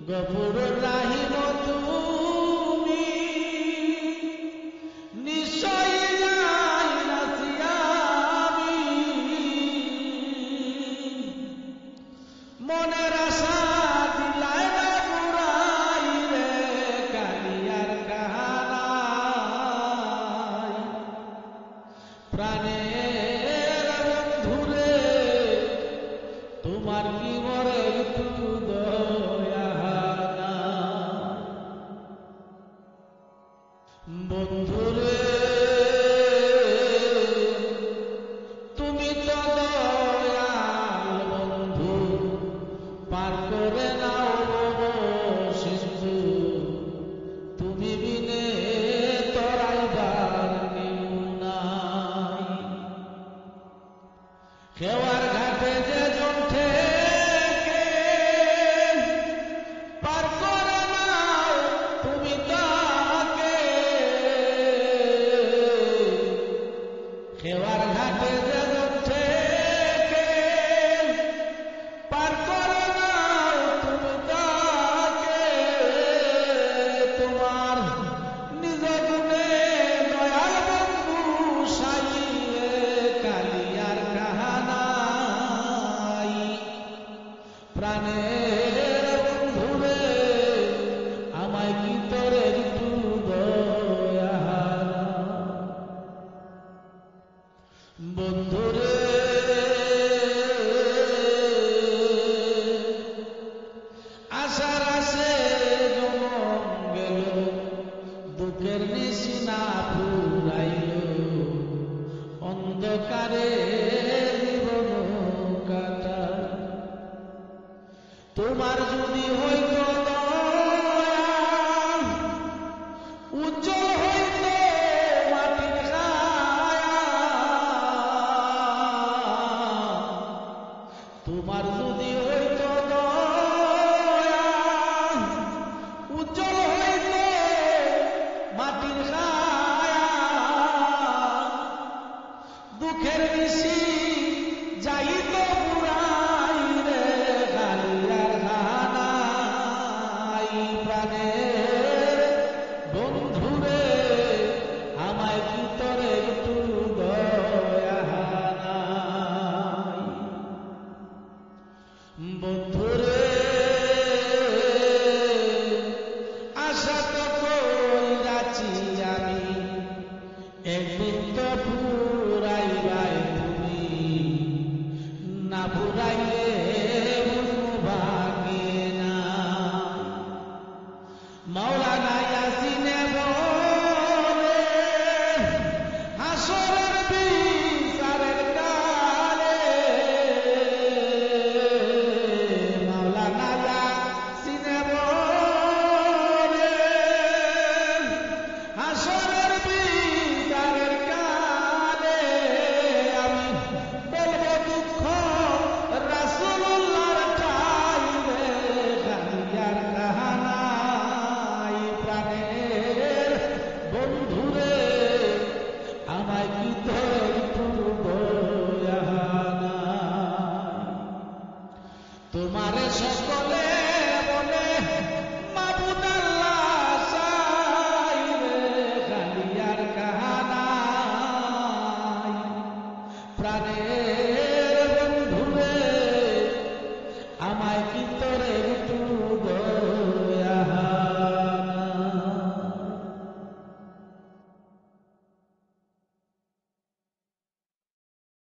গফুর রাহিম তুমি নিশ্চয় জানাছি আমি মনের আশা দিলাই না পুরাই রে কালিয়ার কাহানাই প্রাণের বন্ধুরে তোমার কি মরে একটু দয়া নাই বন্ধুরে তুমি তো দয়াল বন্ধু পার করে নাও সিন্ধু তুমি বিনে তরাইবার কেউ নাই খেওয়ার ঘাটে যে জন্ঠে পার করে নাও তুমি তাকে খেওয়ার ঘাটে যে জন্ঠে পার করে নাও তুমি তাকে তোমার নিজ গুণে দয়াল বন্ধু সাইয়ে কালিয়ার কাহানাই প্রাণের বন্ধুরে আমায় কি তোরে একটু দয়া বন্ধুরে আশার আসে জনম গেল দুঃখের নিশি না ফুরাইল অন্ধকারে জীবন কাটা তোমার যদি হইত দয়া উজ্জ্বল হইত মাটির ছায়া তোমার যদি হইত দয়া উজ্জ্বল হইত মাটির ছায়া দুঃখের নিশি যাইত পুরাই রে কালিয়ার কাহানাই প্রাণের বন্ধুরে আমায় কি তোরে একটু দয়া নাই বন্ধুরে আশা তো কইরাছি আমি একদিন তো ফুরাইবাই তুমি না ফুরাইলে